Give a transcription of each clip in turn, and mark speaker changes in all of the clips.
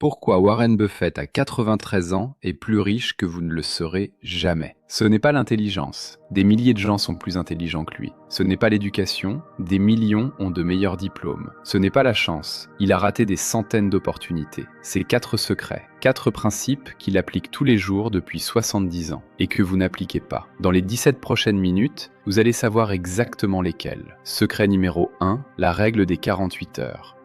Speaker 1: Pourquoi Warren Buffett à 93 ans est plus riche que vous ne le serez jamais? Ce n'est pas l'intelligence. Des milliers de gens sont plus intelligents que lui. Ce n'est pas l'éducation. Des millions ont de meilleurs diplômes. Ce n'est pas la chance. Il a raté des centaines d'opportunités. C'est 4 secrets, 4 principes qu'il applique tous les jours depuis 70 ans et que vous n'appliquez pas. Dans les 17 prochaines minutes, vous allez savoir exactement lesquels. Secret numéro 1, la règle des 48 heures.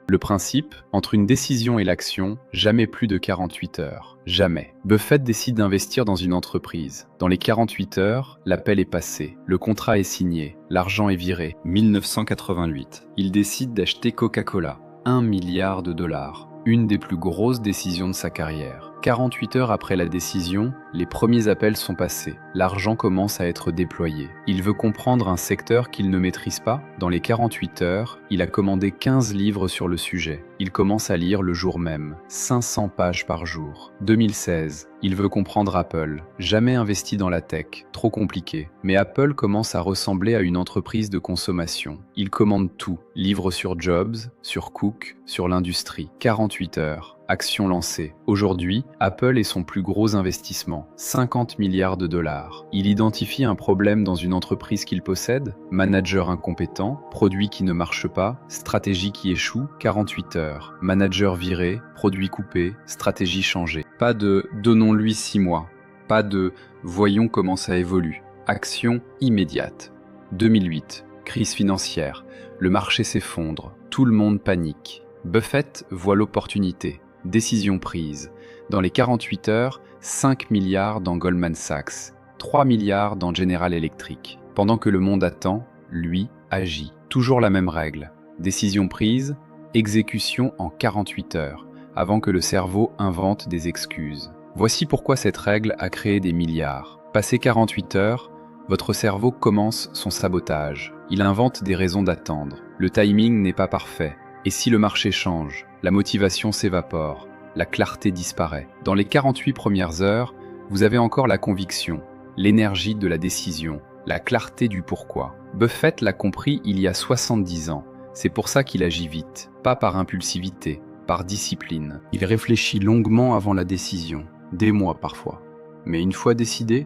Speaker 1: Le principe, entre une décision et l'action, jamais plus de 48 heures. Jamais. Buffett décide d'investir dans une entreprise. Dans les 48 heures, l'appel est passé, le contrat est signé, l'argent est viré. 1988. Il décide d'acheter Coca-Cola. 1 milliard de dollars. Une des plus grosses décisions de sa carrière. 48 heures après la décision, les premiers appels sont passés. L'argent commence à être déployé. Il veut comprendre un secteur qu'il ne maîtrise pas. Dans les 48 heures, il a commandé 15 livres sur le sujet. Il commence à lire le jour même. 500 pages par jour. 2016. Il veut comprendre Apple. Jamais investi dans la tech. Trop compliqué. Mais Apple commence à ressembler à une entreprise de consommation. Il commande tout. Livres sur Jobs, sur Cook, sur l'industrie. 48 heures. Action lancée. Aujourd'hui, Apple est son plus gros investissement, 50 milliards de dollars. Il identifie un problème dans une entreprise qu'il possède, manager incompétent, produit qui ne marche pas, stratégie qui échoue, 48 heures. Manager viré, produit coupé, stratégie changée. Pas de « donnons-lui 6 mois », pas de « voyons comment ça évolue ». Action immédiate. 2008, crise financière, le marché s'effondre, tout le monde panique. Buffett voit l'opportunité. Décision prise. Dans les 48 heures, 5 milliards dans Goldman Sachs, 3 milliards dans General Electric. Pendant que le monde attend, lui agit. Toujours la même règle. Décision prise, exécution en 48 heures, avant que le cerveau invente des excuses. Voici pourquoi cette règle a créé des milliards. Passé 48 heures, votre cerveau commence son sabotage. Il invente des raisons d'attendre. Le timing n'est pas parfait. Et si le marché change, la motivation s'évapore, la clarté disparaît. Dans les 48 premières heures, vous avez encore la conviction, l'énergie de la décision, la clarté du pourquoi. Buffett l'a compris il y a 70 ans. C'est pour ça qu'il agit vite, pas par impulsivité, par discipline. Il réfléchit longuement avant la décision, des mois parfois. Mais une fois décidé,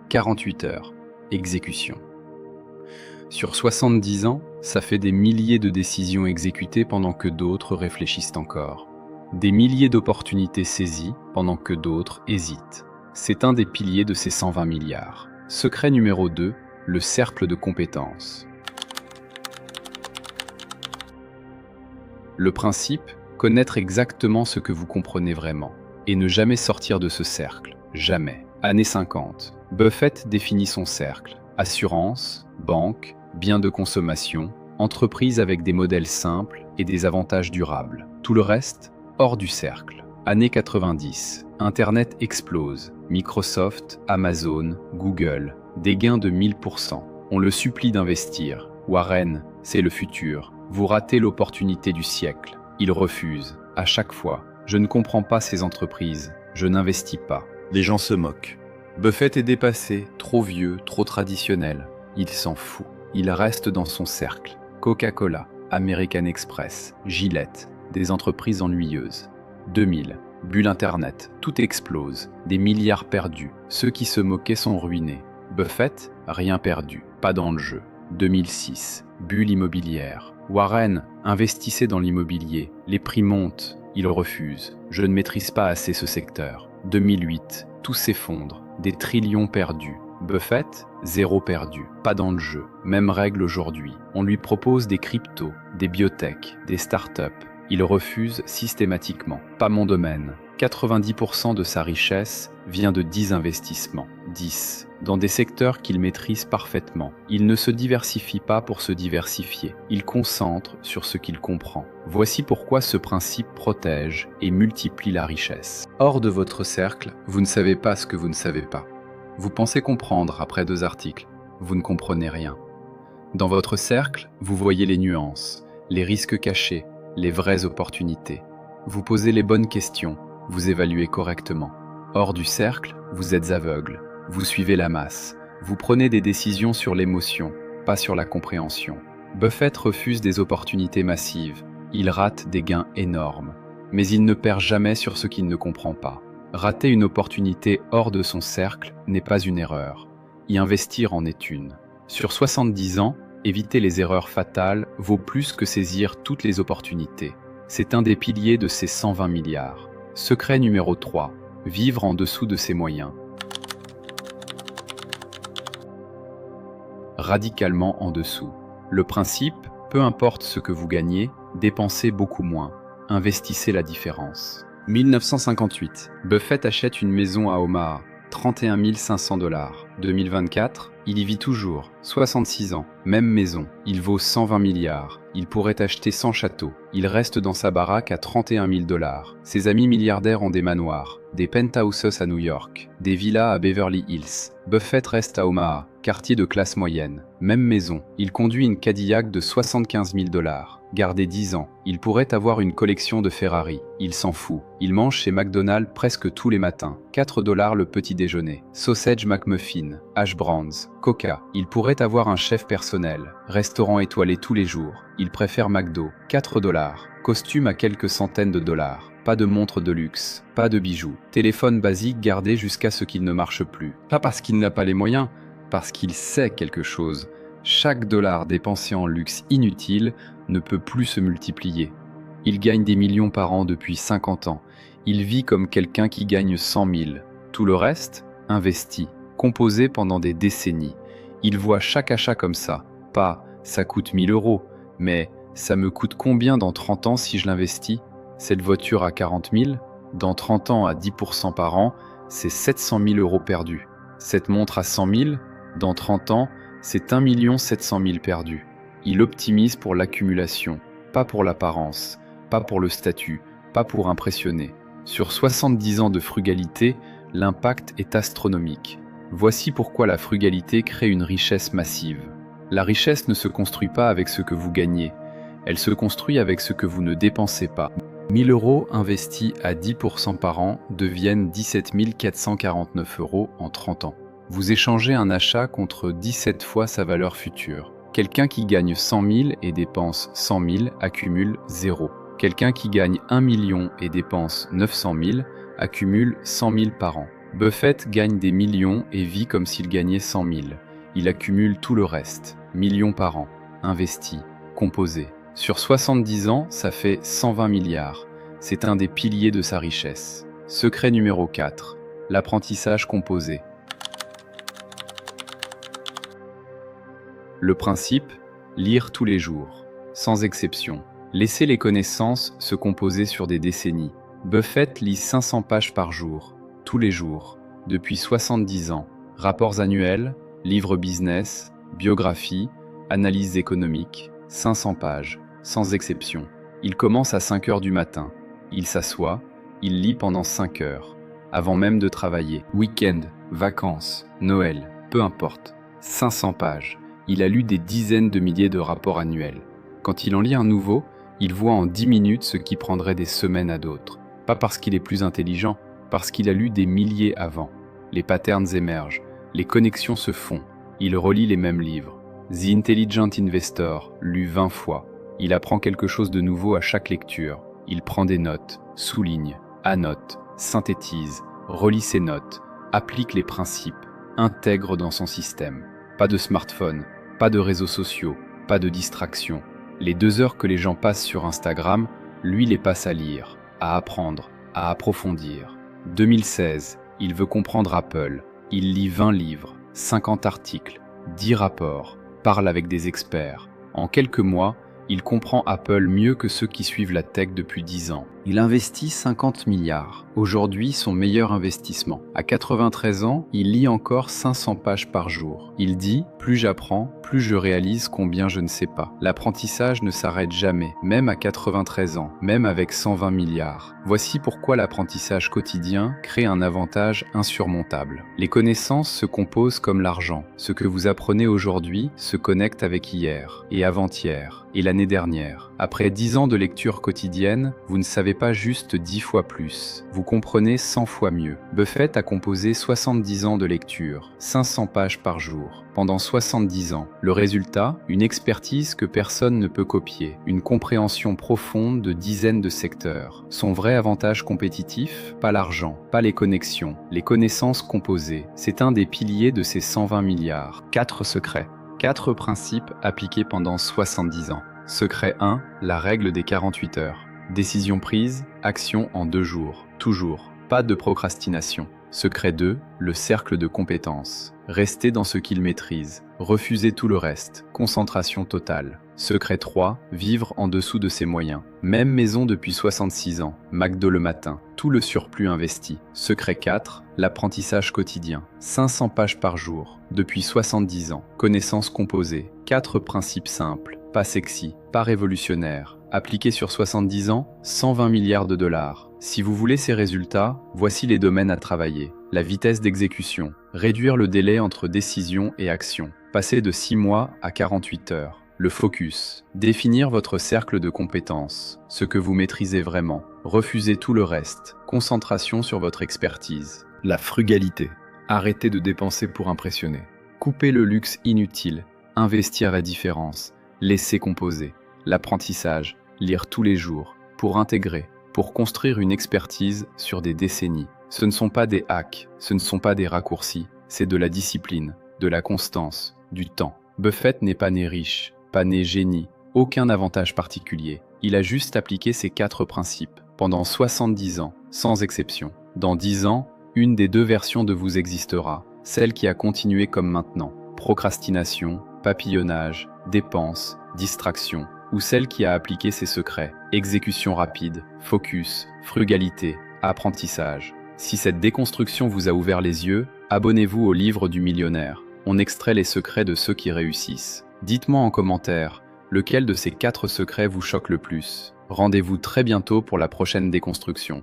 Speaker 1: 48 heures, exécution. Sur 70 ans, ça fait des milliers de décisions exécutées pendant que d'autres réfléchissent encore. Des milliers d'opportunités saisies pendant que d'autres hésitent. C'est un des piliers de ces 120 milliards. Secret numéro 2, le cercle de compétences. Le principe, connaître exactement ce que vous comprenez vraiment. Et ne jamais sortir de ce cercle. Jamais. Années 50. Buffett définit son cercle. Assurance, banque, biens de consommation, entreprise avec des modèles simples et des avantages durables. Tout le reste, hors du cercle. Années 90, Internet explose. Microsoft, Amazon, Google, des gains de 1000%. On le supplie d'investir. Warren, c'est le futur. Vous ratez l'opportunité du siècle. Il refuse. À chaque fois, je ne comprends pas ces entreprises. Je n'investis pas. Les gens se moquent. Buffett est dépassé, trop vieux, trop traditionnel. Il s'en fout. Il reste dans son cercle. Coca-Cola, American Express, Gillette, des entreprises ennuyeuses. 2000, bulle Internet, tout explose, des milliards perdus. Ceux qui se moquaient sont ruinés. Buffett, rien perdu, pas dans le jeu. 2006, bulle immobilière. Warren, investissez dans l'immobilier. Les prix montent. Il refuse. Je ne maîtrise pas assez ce secteur. 2008, tout s'effondre. Des trillions perdus. Buffett, zéro perdu, pas dans le jeu. Même règle aujourd'hui. On lui propose des cryptos, des biotech, des startups. Il refuse systématiquement. Pas mon domaine. 90% de sa richesse vient de 10 investissements. 10. Dans des secteurs qu'il maîtrise parfaitement. Il ne se diversifie pas pour se diversifier. Il concentre sur ce qu'il comprend. Voici pourquoi ce principe protège et multiplie la richesse. Hors de votre cercle, vous ne savez pas ce que vous ne savez pas. Vous pensez comprendre après 2 articles. Vous ne comprenez rien. Dans votre cercle, vous voyez les nuances, les risques cachés, les vraies opportunités. Vous posez les bonnes questions, vous évaluez correctement. Hors du cercle, vous êtes aveugle. Vous suivez la masse. Vous prenez des décisions sur l'émotion, pas sur la compréhension. Buffett refuse des opportunités massives, il rate des gains énormes. Mais il ne perd jamais sur ce qu'il ne comprend pas. Rater une opportunité hors de son cercle n'est pas une erreur. Y investir en est une. Sur 70 ans, éviter les erreurs fatales vaut plus que saisir toutes les opportunités. C'est un des piliers de ces 120 milliards. Secret numéro 3. Vivre en dessous de ses moyens. Radicalement en dessous. Le principe, peu importe ce que vous gagnez, dépensez beaucoup moins. Investissez la différence. 1958. Buffett achète une maison à Omaha. 31 500 $. 2024, il y vit toujours. 66 ans. Même maison. Il vaut 120 milliards. Il pourrait acheter 100 châteaux. Il reste dans sa baraque à 31 000 $. Ses amis milliardaires ont des manoirs, des penthouses à New York, des villas à Beverly Hills. Buffett reste à Omaha, quartier de classe moyenne. Même maison. Il conduit une Cadillac de 75 000 $. Gardé 10 ans, il pourrait avoir une collection de Ferrari. Il s'en fout. Il mange chez McDonald's presque tous les matins. 4 $ le petit déjeuner. Sausage McMuffin, hash browns, Coca. Il pourrait avoir un chef personnel. Restaurant étoilé tous les jours. Il préfère McDo. 4 $. Costume à quelques centaines de dollars. Pas de montre de luxe. Pas de bijoux. Téléphone basique gardé jusqu'à ce qu'il ne marche plus. Pas parce qu'il n'a pas les moyens, parce qu'il sait quelque chose. Chaque dollar dépensé en luxe inutile ne peut plus se multiplier. Il gagne des millions par an depuis 50 ans. Il vit comme quelqu'un qui gagne 100 000. Tout le reste, investi, composé pendant des décennies. Il voit chaque achat comme ça. Pas « ça coûte 1 000 €, mais « ça me coûte combien dans 30 ans si je l'investis ?» Cette voiture à 40 000, dans 30 ans à 10% par an, c'est 700 000 € perdus. Cette montre à 100 000, dans 30 ans, c'est 1 700 000 perdus. Il optimise pour l'accumulation, pas pour l'apparence, pas pour le statut, pas pour impressionner. Sur 70 ans de frugalité, l'impact est astronomique. Voici pourquoi la frugalité crée une richesse massive. La richesse ne se construit pas avec ce que vous gagnez, elle se construit avec ce que vous ne dépensez pas. 1 000 € investis à 10% par an deviennent 17 449 € en 30 ans. Vous échangez un achat contre 17 fois sa valeur future. Quelqu'un qui gagne 100 000 et dépense 100 000 accumule 0. Quelqu'un qui gagne 1 million et dépense 900 000 accumule 100 000 par an. Buffett gagne des millions et vit comme s'il gagnait 100 000. Il accumule tout le reste, millions par an, investi, composé. Sur 70 ans, ça fait 120 milliards. C'est un des piliers de sa richesse. Secret numéro 4. L'apprentissage composé. Le principe, lire tous les jours, sans exception. Laissez les connaissances se composer sur des décennies. Buffett lit 500 pages par jour, tous les jours, depuis 70 ans. Rapports annuels, livres business, biographies, analyses économiques, 500 pages, sans exception. Il commence à 5 heures du matin. Il s'assoit, il lit pendant 5 heures, avant même de travailler. Week-end, vacances, Noël, peu importe. 500 pages. Il a lu des dizaines de milliers de rapports annuels. Quand il en lit un nouveau, il voit en 10 minutes ce qui prendrait des semaines à d'autres. Pas parce qu'il est plus intelligent, parce qu'il a lu des milliers avant. Les patterns émergent, les connexions se font. Il relit les mêmes livres. The Intelligent Investor, lu 20 fois. Il apprend quelque chose de nouveau à chaque lecture. Il prend des notes, souligne, annote, synthétise, relit ses notes, applique les principes, intègre dans son système. Pas de smartphone, pas de réseaux sociaux, pas de distraction. Les 2 heures que les gens passent sur Instagram, lui les passe à lire, à apprendre, à approfondir. 2016, il veut comprendre Apple. Il lit 20 livres, 50 articles, 10 rapports, parle avec des experts. En quelques mois, il comprend Apple mieux que ceux qui suivent la tech depuis 10 ans. Il investit 50 milliards. Aujourd'hui, son meilleur investissement. À 93 ans, il lit encore 500 pages par jour. Il dit « Plus j'apprends, plus je réalise combien je ne sais pas ». L'apprentissage ne s'arrête jamais, même à 93 ans, même avec 120 milliards. Voici pourquoi l'apprentissage quotidien crée un avantage insurmontable. Les connaissances se composent comme l'argent. Ce que vous apprenez aujourd'hui se connecte avec hier, et avant-hier, et l'année dernière. Après 10 ans de lecture quotidienne, vous ne savez pas juste 10 fois plus, vous comprenez 100 fois mieux. Buffett a composé 70 ans de lecture, 500 pages par jour, pendant 70 ans. Le résultat, une expertise que personne ne peut copier, une compréhension profonde de dizaines de secteurs. Son vrai avantage compétitif, pas l'argent, pas les connexions, les connaissances composées. C'est un des piliers de ses 120 milliards. 4 secrets. 4 principes appliqués pendant 70 ans. Secret 1, la règle des 48 heures. Décision prise, action en 2 jours. Toujours. Pas de procrastination. Secret 2, le cercle de compétences. Rester dans ce qu'il maîtrise. Refuser tout le reste. Concentration totale. Secret 3, vivre en dessous de ses moyens. Même maison depuis 66 ans. McDo le matin. Tout le surplus investi. Secret 4, l'apprentissage quotidien. 500 pages par jour. Depuis 70 ans. Connaissances composées. 4 principes simples. Pas sexy, pas révolutionnaire. Appliqué sur 70 ans, 120 milliards de dollars. Si vous voulez ces résultats, voici les domaines à travailler. La vitesse d'exécution. Réduire le délai entre décision et action. Passer de 6 mois à 48 heures. Le focus. Définir votre cercle de compétences. Ce que vous maîtrisez vraiment. Refuser tout le reste. Concentration sur votre expertise. La frugalité. Arrêtez de dépenser pour impressionner. Couper le luxe inutile. Investir la différence. Laisser composer. L'apprentissage. Lire tous les jours. Pour intégrer. Pour construire une expertise sur des décennies. Ce ne sont pas des hacks, ce ne sont pas des raccourcis, c'est de la discipline, de la constance, du temps. Buffett n'est pas né riche, pas né génie, aucun avantage particulier. Il a juste appliqué ces 4 principes, pendant 70 ans, sans exception. Dans 10 ans, une des 2 versions de vous existera, celle qui a continué comme maintenant. Procrastination, papillonnage, dépenses, distraction, ou celle qui a appliqué ses secrets, exécution rapide, focus, frugalité, apprentissage. Si cette déconstruction vous a ouvert les yeux, abonnez-vous au livre du millionnaire. On extrait les secrets de ceux qui réussissent. Dites-moi en commentaire, lequel de ces 4 secrets vous choque le plus. Rendez-vous très bientôt pour la prochaine déconstruction.